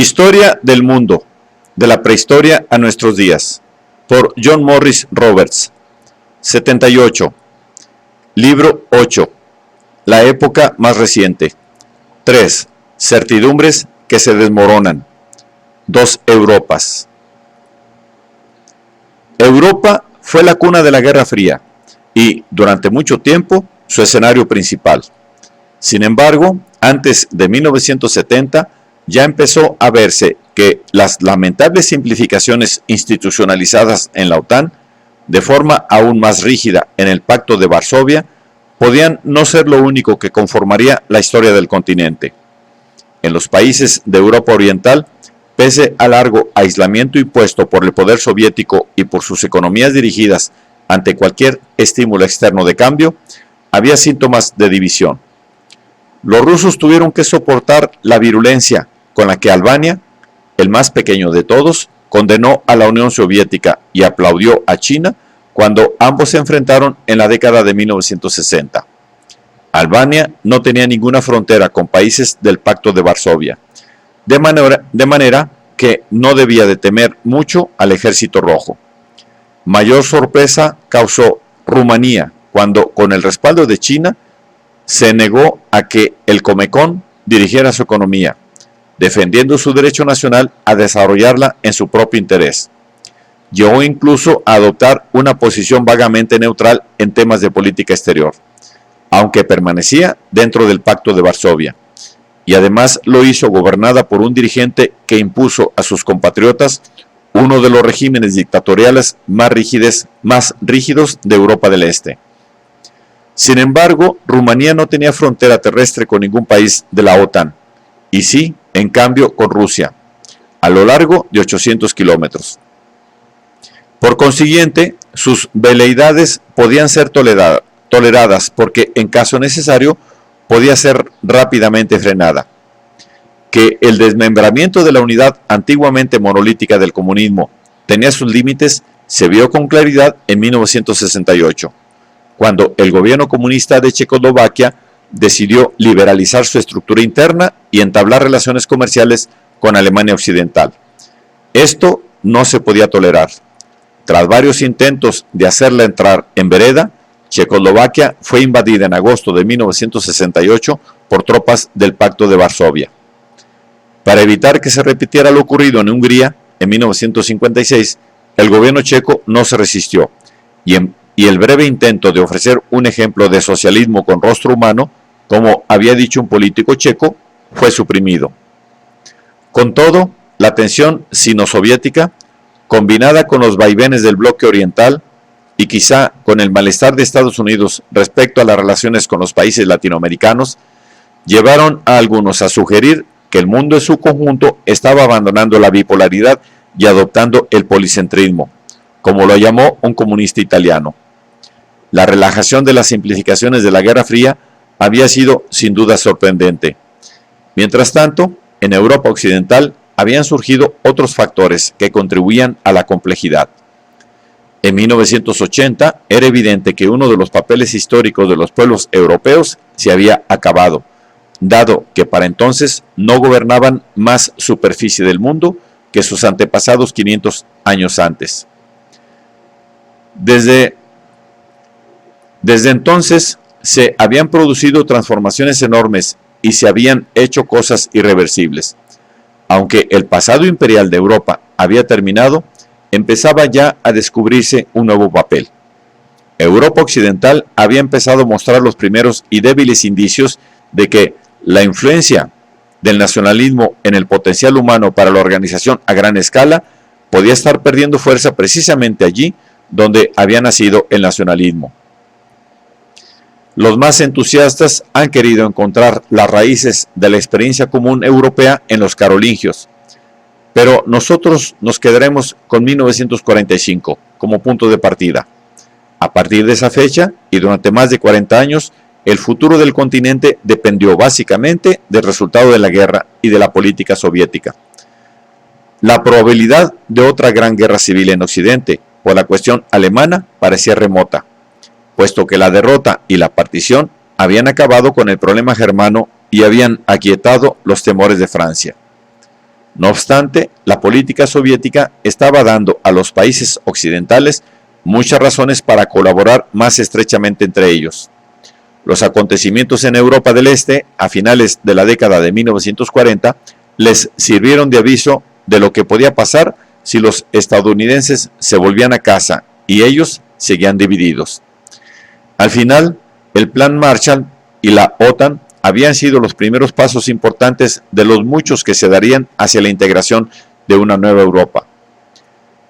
Historia del mundo, de la prehistoria a nuestros días, por John Morris Roberts. 78. Libro 8. La época más reciente. 3. Certidumbres que se desmoronan. 2 Europas. Europa fue la cuna de la Guerra Fría y, durante mucho tiempo, su escenario principal. Sin embargo, antes de 1970, ya empezó a verse que las lamentables simplificaciones institucionalizadas en la OTAN, de forma aún más rígida en el Pacto de Varsovia, podían no ser lo único que conformaría la historia del continente. En los países de Europa Oriental, pese al largo aislamiento impuesto por el poder soviético y por sus economías dirigidas ante cualquier estímulo externo de cambio, había síntomas de división. Los rusos tuvieron que soportar la virulencia con la que Albania, el más pequeño de todos, condenó a la Unión Soviética y aplaudió a China cuando ambos se enfrentaron en la década de 1960. Albania no tenía ninguna frontera con países del Pacto de Varsovia, de manera que no debía de temer mucho al Ejército Rojo. Mayor sorpresa causó Rumanía cuando, con el respaldo de China, se negó a que el Comecon dirigiera su economía, defendiendo su derecho nacional a desarrollarla en su propio interés. Llegó incluso a adoptar una posición vagamente neutral en temas de política exterior, aunque permanecía dentro del Pacto de Varsovia, y además lo hizo gobernada por un dirigente que impuso a sus compatriotas uno de los regímenes dictatoriales más rígidos de Europa del Este. Sin embargo, Rumanía no tenía frontera terrestre con ningún país de la OTAN, y sí, en cambio, con Rusia, a lo largo de 800 kilómetros. Por consiguiente, sus veleidades podían ser toleradas porque, en caso necesario, podía ser rápidamente frenada. Que el desmembramiento de la unidad antiguamente monolítica del comunismo tenía sus límites se vio con claridad en 1968, cuando el gobierno comunista de Checoslovaquia decidió liberalizar su estructura interna y entablar relaciones comerciales con Alemania Occidental. Esto no se podía tolerar. Tras varios intentos de hacerla entrar en vereda, Checoslovaquia fue invadida en agosto de 1968 por tropas del Pacto de Varsovia. Para evitar que se repitiera lo ocurrido en Hungría en 1956, el gobierno checo no se resistió y el breve intento de ofrecer un ejemplo de socialismo con rostro humano, como había dicho un político checo, fue suprimido. Con todo, la tensión sino-soviética, combinada con los vaivenes del bloque oriental y quizá con el malestar de Estados Unidos respecto a las relaciones con los países latinoamericanos, llevaron a algunos a sugerir que el mundo en su conjunto estaba abandonando la bipolaridad y adoptando el policentrismo, como lo llamó un comunista italiano. La relajación de las simplificaciones de la Guerra Fría había sido sin duda sorprendente. Mientras tanto, en Europa Occidental habían surgido otros factores que contribuían a la complejidad. En 1980 era evidente que uno de los papeles históricos de los pueblos europeos se había acabado, dado que para entonces no gobernaban más superficie del mundo que sus antepasados 500 años antes. Desde entonces se habían producido transformaciones enormes y se habían hecho cosas irreversibles. Aunque el pasado imperial de Europa había terminado, empezaba ya a descubrirse un nuevo papel. Europa Occidental había empezado a mostrar los primeros y débiles indicios de que la influencia del nacionalismo en el potencial humano para la organización a gran escala podía estar perdiendo fuerza precisamente allí donde había nacido el nacionalismo. Los más entusiastas han querido encontrar las raíces de la experiencia común europea en los carolingios, pero nosotros nos quedaremos con 1945 como punto de partida. A partir de esa fecha y durante más de 40 años, el futuro del continente dependió básicamente del resultado de la guerra y de la política soviética. La probabilidad de otra gran guerra civil en Occidente por la cuestión alemana parecía remota, puesto que la derrota y la partición habían acabado con el problema germano y habían aquietado los temores de Francia. No obstante, la política soviética estaba dando a los países occidentales muchas razones para colaborar más estrechamente entre ellos. Los acontecimientos en Europa del Este a finales de la década de 1940 les sirvieron de aviso de lo que podía pasar si los estadounidenses se volvían a casa y ellos seguían divididos. Al final, el Plan Marshall y la OTAN habían sido los primeros pasos importantes de los muchos que se darían hacia la integración de una nueva Europa.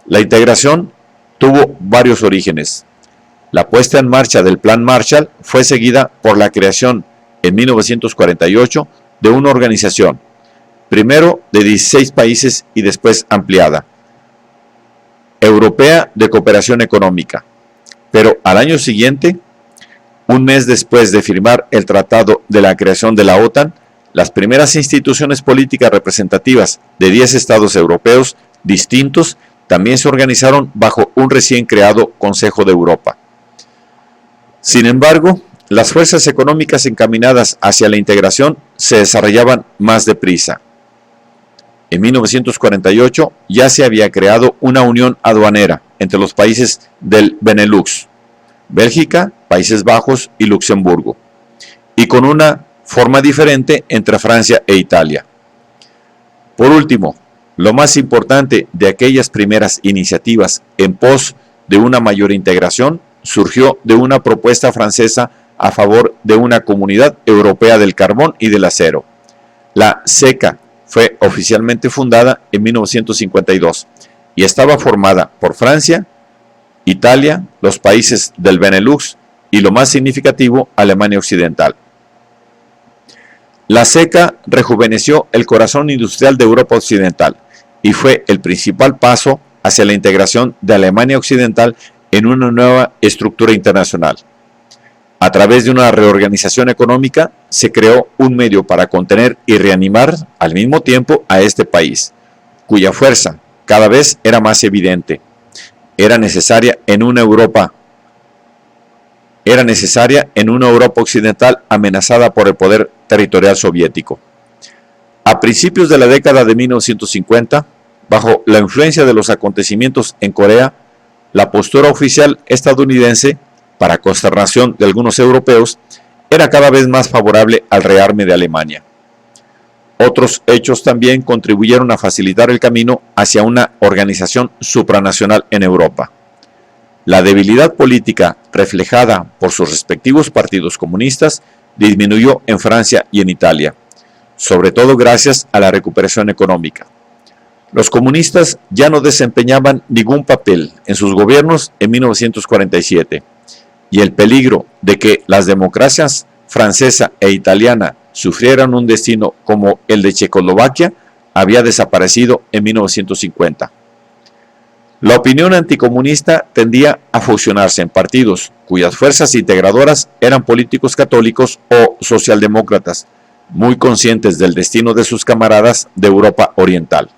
La integración tuvo varios orígenes. La puesta en marcha del Plan Marshall fue seguida por la creación en 1948 de una organización, primero de 16 países y después ampliada, Europea de Cooperación Económica. Pero al año siguiente, un mes después de firmar el tratado de la creación de la OTAN, las primeras instituciones políticas representativas de 10 estados europeos distintos también se organizaron bajo un recién creado Consejo de Europa. Sin embargo, las fuerzas económicas encaminadas hacia la integración se desarrollaban más deprisa. En 1948 ya se había creado una unión aduanera entre los países del Benelux, Bélgica, Países Bajos y Luxemburgo, y con una forma diferente entre Francia e Italia. Por último, lo más importante de aquellas primeras iniciativas en pos de una mayor integración surgió de una propuesta francesa a favor de una comunidad europea del carbón y del acero. La CECA fue oficialmente fundada en 1952 y estaba formada por Francia, Italia, los países del Benelux y, lo más significativo, Alemania Occidental. La CECA rejuveneció el corazón industrial de Europa Occidental y fue el principal paso hacia la integración de Alemania Occidental en una nueva estructura internacional. A través de una reorganización económica se creó un medio para contener y reanimar al mismo tiempo a este país, cuya fuerza cada vez era más evidente. Era necesaria en una Europa occidental amenazada por el poder territorial soviético. A principios de la década de 1950, bajo la influencia de los acontecimientos en Corea, la postura oficial estadounidense, para consternación de algunos europeos, era cada vez más favorable al rearme de Alemania. Otros hechos también contribuyeron a facilitar el camino hacia una organización supranacional en Europa. La debilidad política reflejada por sus respectivos partidos comunistas disminuyó en Francia y en Italia, sobre todo gracias a la recuperación económica. Los comunistas ya no desempeñaban ningún papel en sus gobiernos en 1947, y el peligro de que las democracias francesa e italiana sufrieran un destino como el de Checoslovaquia había desaparecido en 1950. La opinión anticomunista tendía a fusionarse en partidos cuyas fuerzas integradoras eran políticos católicos o socialdemócratas, muy conscientes del destino de sus camaradas de Europa Oriental.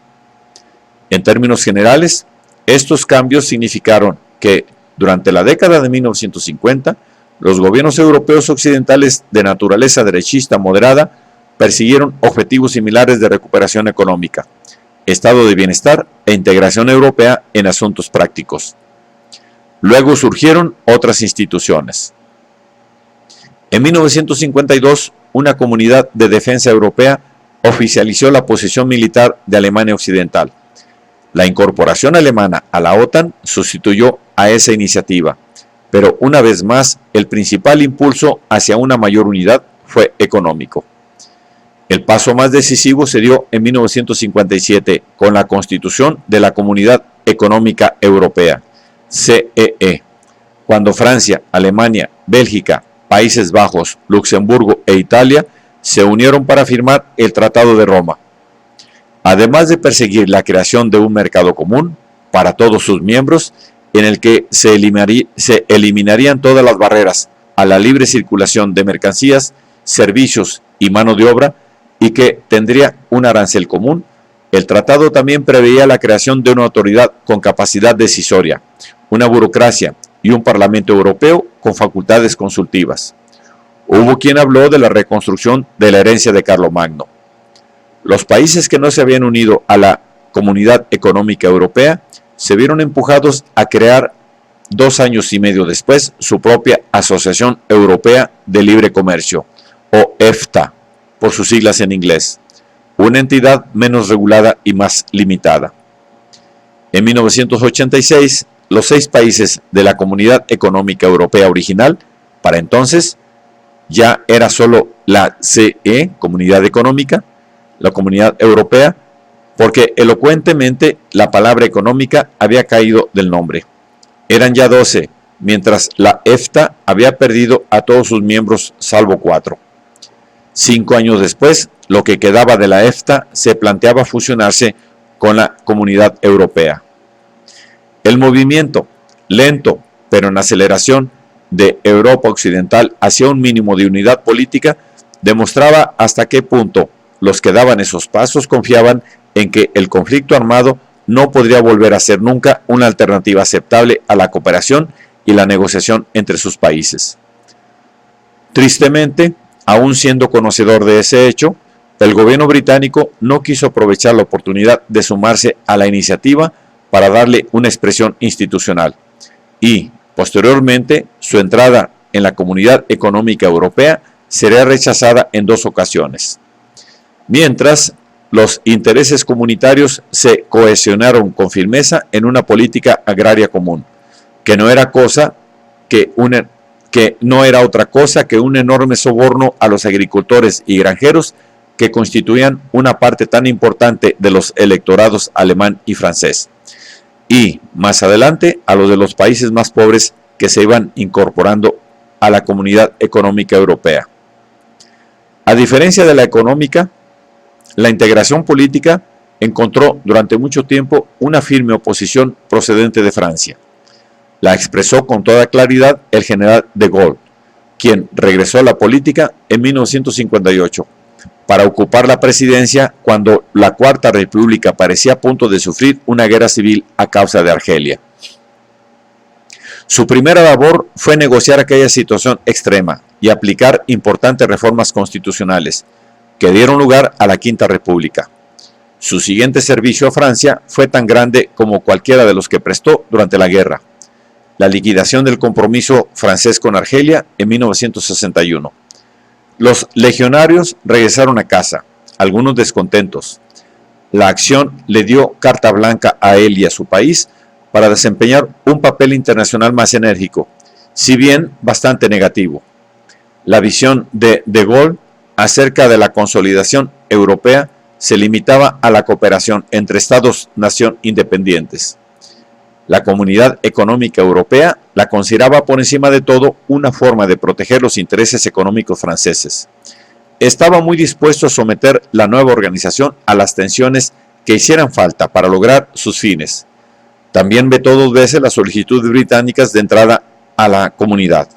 En términos generales, estos cambios significaron que, durante la década de 1950, los gobiernos europeos occidentales de naturaleza derechista moderada persiguieron objetivos similares de recuperación económica, estado de bienestar e integración europea en asuntos prácticos. Luego surgieron otras instituciones. En 1952, una comunidad de defensa europea oficializó la posición militar de Alemania Occidental. La incorporación alemana a la OTAN sustituyó a esa iniciativa, pero una vez más el principal impulso hacia una mayor unidad fue económico. El paso más decisivo se dio en 1957 con la constitución de la Comunidad Económica Europea, CEE, cuando Francia, Alemania, Bélgica, Países Bajos, Luxemburgo e Italia se unieron para firmar el Tratado de Roma. Además de perseguir la creación de un mercado común para todos sus miembros, en el que se eliminarían todas las barreras a la libre circulación de mercancías, servicios y mano de obra, y que tendría un arancel común, el tratado también preveía la creación de una autoridad con capacidad decisoria, una burocracia y un Parlamento Europeo con facultades consultivas. Hubo quien habló de la reconstrucción de la herencia de Carlomagno. Los países que no se habían unido a la Comunidad Económica Europea se vieron empujados a crear 2 años y medio después su propia Asociación Europea de Libre Comercio, o EFTA, por sus siglas en inglés, una entidad menos regulada y más limitada. En 1986, los 6 países de la Comunidad Económica Europea original, para entonces, ya era solo la CE, Comunidad Económica, la Comunidad Europea, porque elocuentemente la palabra económica había caído del nombre. Eran ya 12, mientras la EFTA había perdido a todos sus miembros salvo 4. 5 años después, lo que quedaba de la EFTA se planteaba fusionarse con la Comunidad Europea. El movimiento, lento pero en aceleración, de Europa Occidental hacia un mínimo de unidad política demostraba hasta qué punto los que daban esos pasos confiaban en que el conflicto armado no podría volver a ser nunca una alternativa aceptable a la cooperación y la negociación entre sus países. Tristemente, aún siendo conocedor de ese hecho, el gobierno británico no quiso aprovechar la oportunidad de sumarse a la iniciativa para darle una expresión institucional y, posteriormente, su entrada en la Comunidad Económica Europea sería rechazada en 2 ocasiones. Mientras, los intereses comunitarios se cohesionaron con firmeza en una política agraria común, que no era otra cosa que un enorme soborno a los agricultores y granjeros que constituían una parte tan importante de los electorados alemán y francés, y más adelante a los de los países más pobres que se iban incorporando a la Comunidad Económica Europea. A diferencia de la económica, la integración política encontró durante mucho tiempo una firme oposición procedente de Francia. La expresó con toda claridad el general de Gaulle, quien regresó a la política en 1958 para ocupar la presidencia cuando la Cuarta República parecía a punto de sufrir una guerra civil a causa de Argelia. Su primera labor fue negociar aquella situación extrema y aplicar importantes reformas constitucionales que dieron lugar a la Quinta República. Su siguiente servicio a Francia fue tan grande como cualquiera de los que prestó durante la guerra: la liquidación del compromiso francés con Argelia en 1961. Los legionarios regresaron a casa, algunos descontentos. La acción le dio carta blanca a él y a su país para desempeñar un papel internacional más enérgico, si bien bastante negativo. La visión de Gaulle acerca de la consolidación europea se limitaba a la cooperación entre Estados-nación independientes. La Comunidad Económica Europea la consideraba por encima de todo una forma de proteger los intereses económicos franceses. Estaba muy dispuesto a someter la nueva organización a las tensiones que hicieran falta para lograr sus fines. También vetó 2 veces las solicitudes británicas de entrada a la comunidad.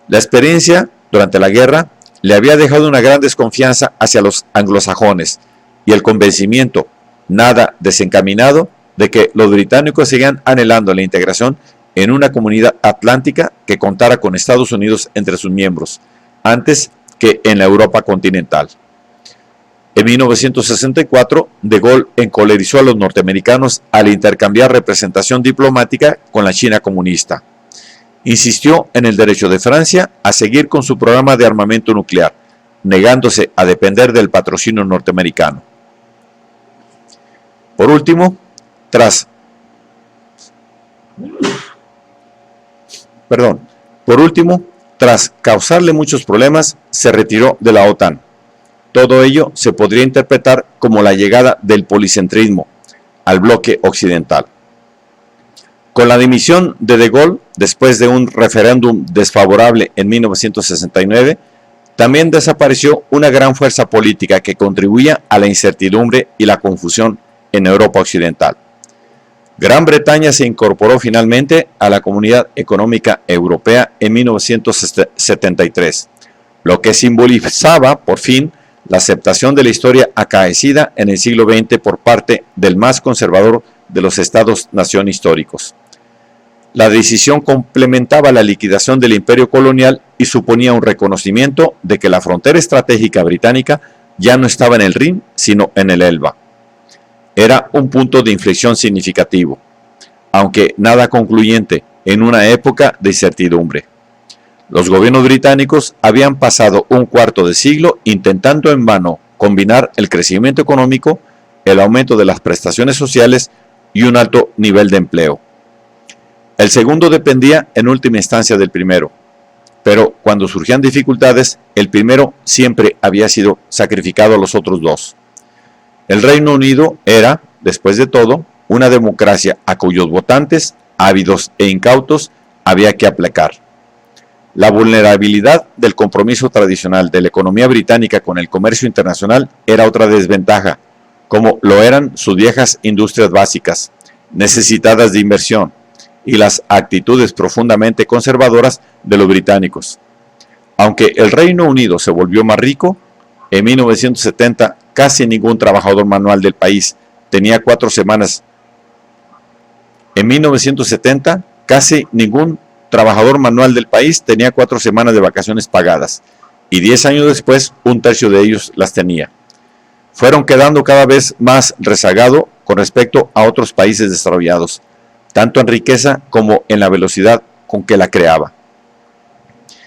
La experiencia durante la guerra le había dejado una gran desconfianza hacia los anglosajones y el convencimiento, nada desencaminado, de que los británicos seguían anhelando la integración en una comunidad atlántica que contara con Estados Unidos entre sus miembros, antes que en la Europa continental. En 1964, De Gaulle encolerizó a los norteamericanos al intercambiar representación diplomática con la China comunista. Insistió en el derecho de Francia a seguir con su programa de armamento nuclear, negándose a depender del patrocinio norteamericano. Por último, tras causarle muchos problemas, se retiró de la OTAN. Todo ello se podría interpretar como la llegada del policentrismo al bloque occidental. Con la dimisión de Gaulle, después de un referéndum desfavorable en 1969, también desapareció una gran fuerza política que contribuía a la incertidumbre y la confusión en Europa Occidental. Gran Bretaña se incorporó finalmente a la Comunidad Económica Europea en 1973, lo que simbolizaba, por fin, la aceptación de la historia acaecida en el siglo XX por parte del más conservador de los Estados-nación históricos. La decisión complementaba la liquidación del imperio colonial y suponía un reconocimiento de que la frontera estratégica británica ya no estaba en el Rin, sino en el Elba. Era un punto de inflexión significativo, aunque nada concluyente en una época de incertidumbre. Los gobiernos británicos habían pasado un cuarto de siglo intentando en vano combinar el crecimiento económico, el aumento de las prestaciones sociales y un alto nivel de empleo. El segundo dependía en última instancia del primero, pero cuando surgían dificultades, el primero siempre había sido sacrificado a los otros dos. El Reino Unido era, después de todo, una democracia a cuyos votantes, ávidos e incautos, había que aplacar. La vulnerabilidad del compromiso tradicional de la economía británica con el comercio internacional era otra desventaja, como lo eran sus viejas industrias básicas, necesitadas de inversión, y las actitudes profundamente conservadoras de los británicos. Aunque el Reino Unido se volvió más rico, en 1970 casi ningún trabajador manual del país tenía 4 semanas. En 1970 casi ningún trabajador manual del país tenía 4 semanas de vacaciones pagadas, y 10 años después un tercio de ellos las tenía. Fueron quedando cada vez más rezagados con respecto a otros países desarrollados, tanto en riqueza como en la velocidad con que la creaba.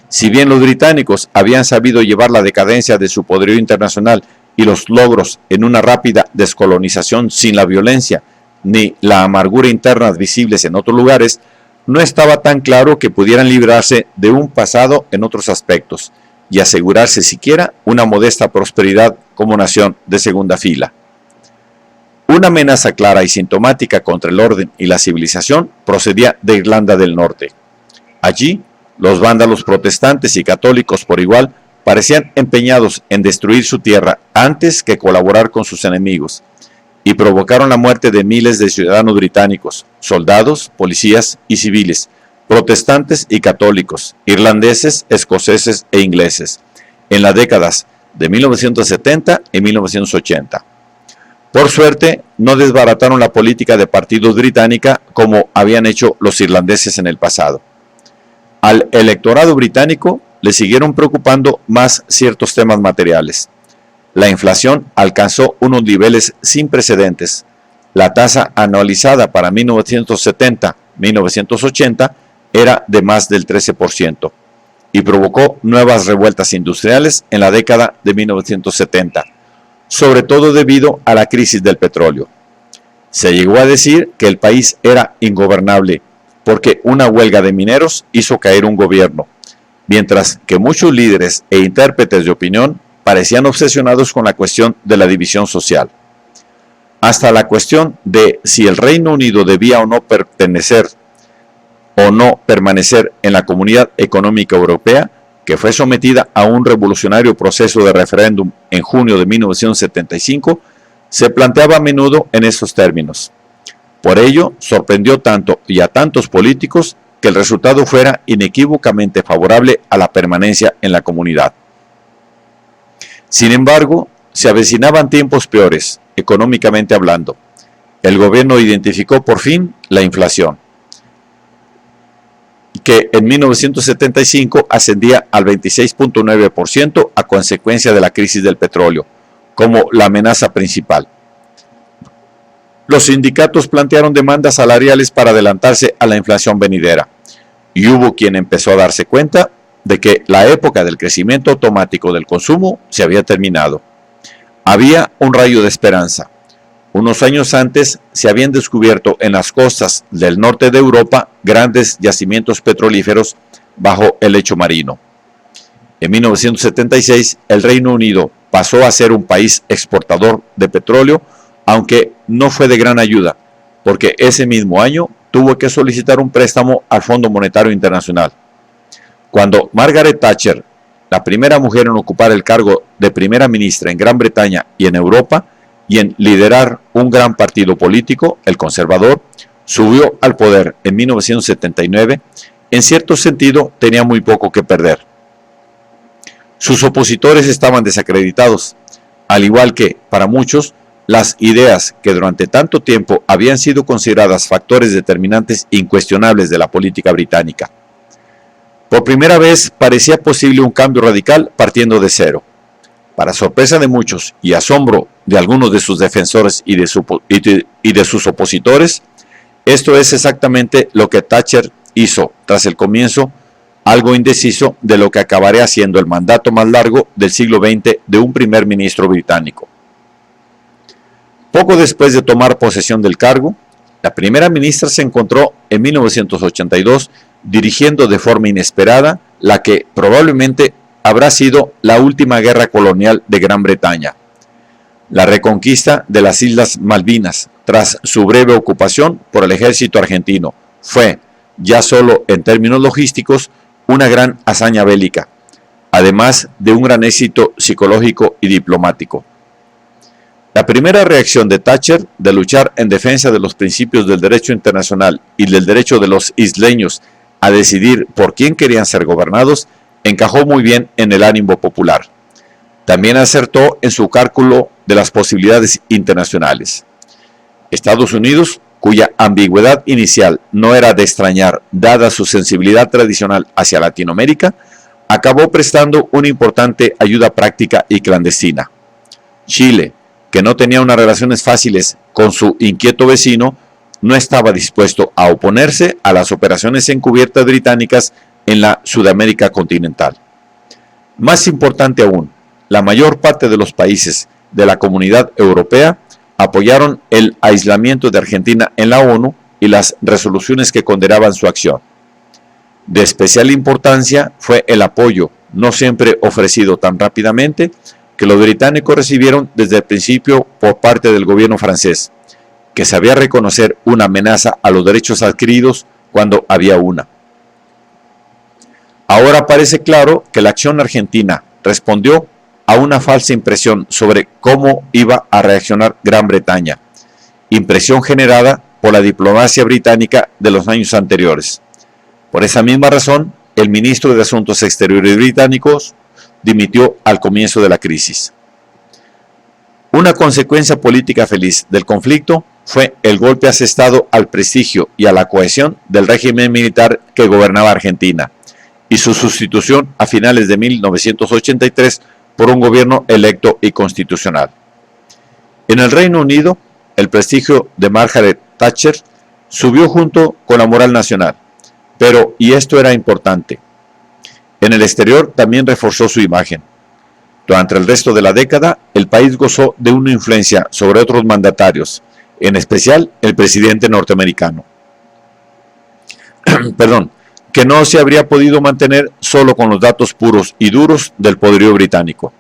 Si bien los británicos habían sabido llevar la decadencia de su poderío internacional y los logros en una rápida descolonización sin la violencia ni la amargura interna visibles en otros lugares, no estaba tan claro que pudieran librarse de un pasado en otros aspectos y asegurarse siquiera una modesta prosperidad como nación de segunda fila. Una amenaza clara y sintomática contra el orden y la civilización procedía de Irlanda del Norte. Allí, los vándalos protestantes y católicos por igual parecían empeñados en destruir su tierra antes que colaborar con sus enemigos, y provocaron la muerte de miles de ciudadanos británicos, soldados, policías y civiles, protestantes y católicos, irlandeses, escoceses e ingleses, en las décadas de 1970 y 1980. Por suerte, no desbarataron la política de partidos británica como habían hecho los irlandeses en el pasado. Al electorado británico le siguieron preocupando más ciertos temas materiales. La inflación alcanzó unos niveles sin precedentes. La tasa anualizada para 1970-1980 era de más del 13% y provocó nuevas revueltas industriales en la década de 1970, sobre todo debido a la crisis del petróleo. Se llegó a decir que el país era ingobernable porque una huelga de mineros hizo caer un gobierno, mientras que muchos líderes e intérpretes de opinión parecían obsesionados con la cuestión de la división social. Hasta la cuestión de si el Reino Unido debía o no permanecer en la Comunidad Económica Europea, que fue sometida a un revolucionario proceso de referéndum en junio de 1975, se planteaba a menudo en esos términos. Por ello, sorprendió tanto y a tantos políticos que el resultado fuera inequívocamente favorable a la permanencia en la comunidad. Sin embargo, se avecinaban tiempos peores, económicamente hablando. El gobierno identificó por fin la inflación, que en 1975 ascendía al 26.9% a consecuencia de la crisis del petróleo, como la amenaza principal. Los sindicatos plantearon demandas salariales para adelantarse a la inflación venidera, y hubo quien empezó a darse cuenta de que la época del crecimiento automático del consumo se había terminado. Había un rayo de esperanza. Unos años antes se habían descubierto en las costas del norte de Europa grandes yacimientos petrolíferos bajo el lecho marino. En 1976, el Reino Unido pasó a ser un país exportador de petróleo, aunque no fue de gran ayuda, porque ese mismo año tuvo que solicitar un préstamo al Fondo Monetario Internacional. Cuando Margaret Thatcher, la primera mujer en ocupar el cargo de primera ministra en Gran Bretaña y en Europa, y en liderar un gran partido político, el conservador, subió al poder en 1979, en cierto sentido tenía muy poco que perder. Sus opositores estaban desacreditados, al igual que, para muchos, las ideas que durante tanto tiempo habían sido consideradas factores determinantes incuestionables de la política británica. Por primera vez parecía posible un cambio radical partiendo de cero. para sorpresa de muchos y asombro de algunos de sus defensores y de sus opositores, esto es exactamente lo que Thatcher hizo tras el comienzo, algo indeciso, de lo que acabaría siendo el mandato más largo del siglo XX de un primer ministro británico. Poco después de tomar posesión del cargo, la primera ministra se encontró en 1982 dirigiendo de forma inesperada la que probablemente habrá sido la última guerra colonial de Gran Bretaña, la reconquista de las Islas Malvinas tras su breve ocupación por el ejército argentino. Fue, ya solo en términos logísticos, una gran hazaña bélica, además de un gran éxito psicológico y diplomático. La primera reacción de Thatcher de luchar en defensa de los principios del derecho internacional y del derecho de los isleños a decidir por quién querían ser gobernados encajó muy bien en el ánimo popular. También acertó en su cálculo de las posibilidades internacionales. Estados Unidos, cuya ambigüedad inicial no era de extrañar dada su sensibilidad tradicional hacia Latinoamérica, acabó prestando una importante ayuda práctica y clandestina. Chile, que no tenía unas relaciones fáciles con su inquieto vecino, no estaba dispuesto a oponerse a las operaciones encubiertas británicas en la Sudamérica continental. Más importante aún, la mayor parte de los países de la Comunidad Europea apoyaron el aislamiento de Argentina en la ONU y las resoluciones que condenaban su acción. De especial importancia fue el apoyo, no siempre ofrecido tan rápidamente, que los británicos recibieron desde el principio por parte del gobierno francés, que sabía reconocer una amenaza a los derechos adquiridos cuando había una. Ahora parece claro que la acción argentina respondió a una falsa impresión sobre cómo iba a reaccionar Gran Bretaña, impresión generada por la diplomacia británica de los años anteriores. Por esa misma razón, el ministro de Asuntos Exteriores británicos dimitió al comienzo de la crisis. Una consecuencia política feliz del conflicto fue el golpe asestado al prestigio y a la cohesión del régimen militar que gobernaba Argentina y su sustitución a finales de 1983 por un gobierno electo y constitucional. En el Reino Unido, el prestigio de Margaret Thatcher subió junto con la moral nacional, pero, y esto era importante, en el exterior también reforzó su imagen. Durante el resto de la década, el país gozó de una influencia sobre otros mandatarios, en especial el presidente norteamericano. Que no se habría podido mantener solo con los datos puros y duros del poderío británico.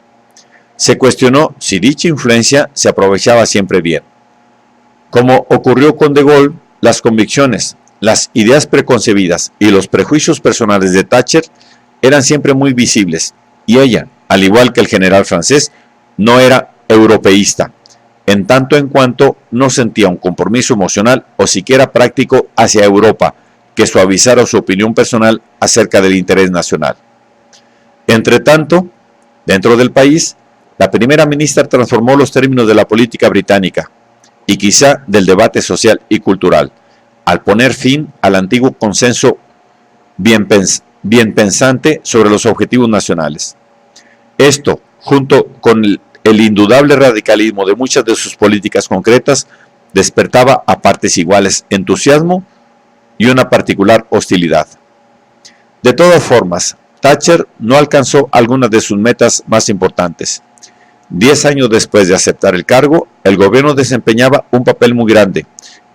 Se cuestionó si dicha influencia se aprovechaba siempre bien. Como ocurrió con De Gaulle, las convicciones, las ideas preconcebidas y los prejuicios personales de Thatcher eran siempre muy visibles, y ella, al igual que el general francés, no era europeísta, en tanto en cuanto no sentía un compromiso emocional o siquiera práctico hacia Europa que suavizara su opinión personal acerca del interés nacional. Entre tanto, dentro del país, la primera ministra transformó los términos de la política británica y quizá del debate social y cultural, al poner fin al antiguo consenso bien pensante sobre los objetivos nacionales. Esto, junto con el indudable radicalismo de muchas de sus políticas concretas, despertaba a partes iguales entusiasmo y una particular hostilidad. De todas formas, Thatcher no alcanzó algunas de sus metas más importantes. 10 años después de aceptar el cargo, el gobierno desempeñaba un papel muy grande,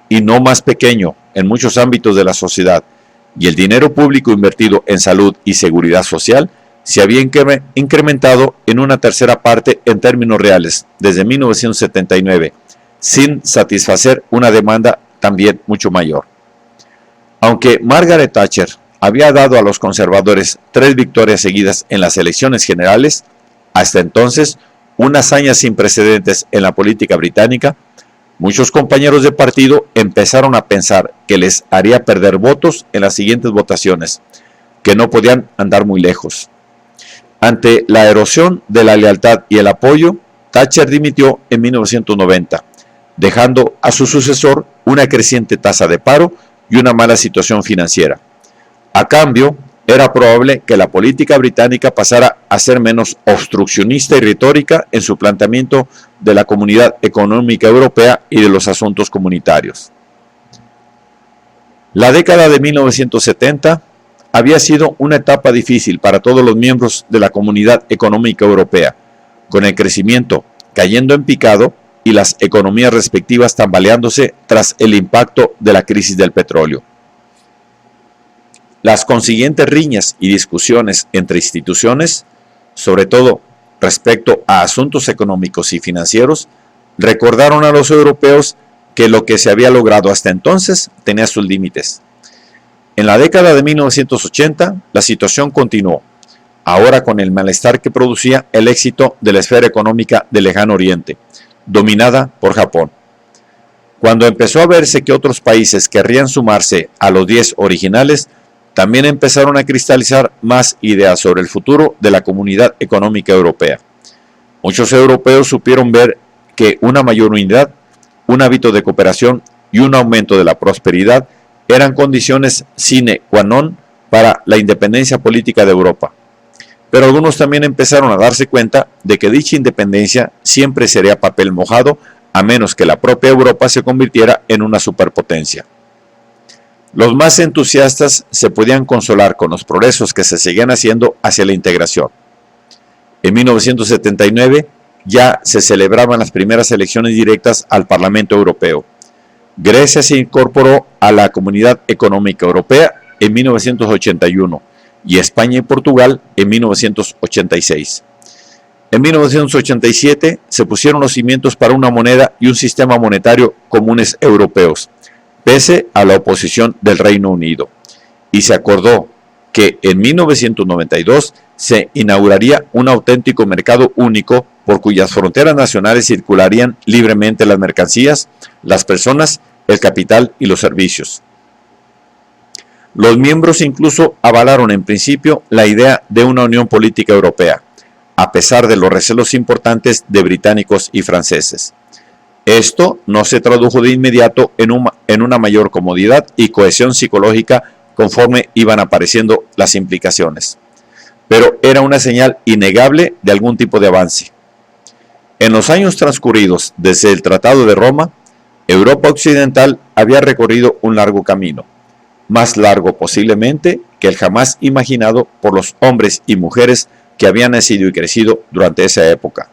y no más pequeño, en muchos ámbitos de la sociedad, y el dinero público invertido en salud y seguridad social se había incrementado en una tercera parte en términos reales desde 1979, sin satisfacer una demanda también mucho mayor. Aunque Margaret Thatcher había dado a los conservadores 3 victorias seguidas en las elecciones generales, hasta entonces una hazaña sin precedentes en la política británica, muchos compañeros de partido empezaron a pensar que les haría perder votos en las siguientes votaciones, que no podían andar muy lejos. Ante la erosión de la lealtad y el apoyo, Thatcher dimitió en 1990, dejando a su sucesor una creciente tasa de paro y una mala situación financiera. A cambio, era probable que la política británica pasara a ser menos obstruccionista y retórica en su planteamiento de la Comunidad Económica Europea y de los asuntos comunitarios. La década de 1970 había sido una etapa difícil para todos los miembros de la Comunidad Económica Europea, con el crecimiento cayendo en picado y las economías respectivas tambaleándose tras el impacto de la crisis del petróleo. Las consiguientes riñas y discusiones entre instituciones, sobre todo respecto a asuntos económicos y financieros, recordaron a los europeos que lo que se había logrado hasta entonces tenía sus límites. En la década de 1980, la situación continuó, ahora con el malestar que producía el éxito de la esfera económica del Lejano Oriente, dominada por Japón. Cuando empezó a verse que otros países querrían sumarse a los 10 originales, también empezaron a cristalizar más ideas sobre el futuro de la Comunidad Económica Europea. Muchos europeos supieron ver que una mayor unidad, un hábito de cooperación y un aumento de la prosperidad eran condiciones sine qua non para la independencia política de Europa. Pero algunos también empezaron a darse cuenta de que dicha independencia siempre sería papel mojado a menos que la propia Europa se convirtiera en una superpotencia. Los más entusiastas se podían consolar con los progresos que se seguían haciendo hacia la integración. En 1979 ya se celebraban las primeras elecciones directas al Parlamento Europeo. Grecia se incorporó a la Comunidad Económica Europea en 1981 y España y Portugal en 1986. En 1987 se pusieron los cimientos para una moneda y un sistema monetario comunes europeos, pese a la oposición del Reino Unido, y se acordó que en 1992 se inauguraría un auténtico mercado único por cuyas fronteras nacionales circularían libremente las mercancías, las personas, el capital y los servicios. Los miembros incluso avalaron en principio la idea de una unión política europea, a pesar de los recelos importantes de británicos y franceses. Esto no se tradujo de inmediato en una mayor comodidad y cohesión psicológica conforme iban apareciendo las implicaciones, pero era una señal innegable de algún tipo de avance. En los años transcurridos desde el Tratado de Roma, Europa Occidental había recorrido un largo camino, más largo posiblemente que el jamás imaginado por los hombres y mujeres que habían nacido y crecido durante esa época.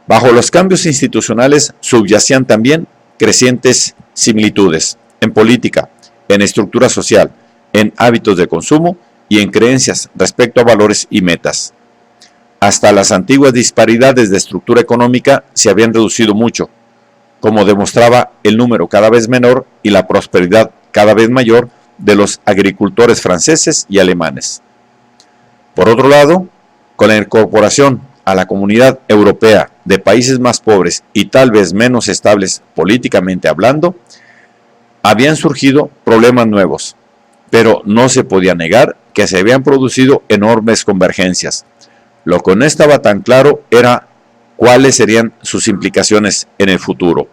Bajo los cambios institucionales subyacían también crecientes similitudes en política, en estructura social, en hábitos de consumo y en creencias respecto a valores y metas. Hasta las antiguas disparidades de estructura económica se habían reducido mucho, como demostraba el número cada vez menor y la prosperidad cada vez mayor de los agricultores franceses y alemanes. Por otro lado, con la incorporación a la Comunidad Europea de países más pobres y tal vez menos estables políticamente hablando, habían surgido problemas nuevos, pero no se podía negar que se habían producido enormes convergencias. Lo que no estaba tan claro era cuáles serían sus implicaciones en el futuro.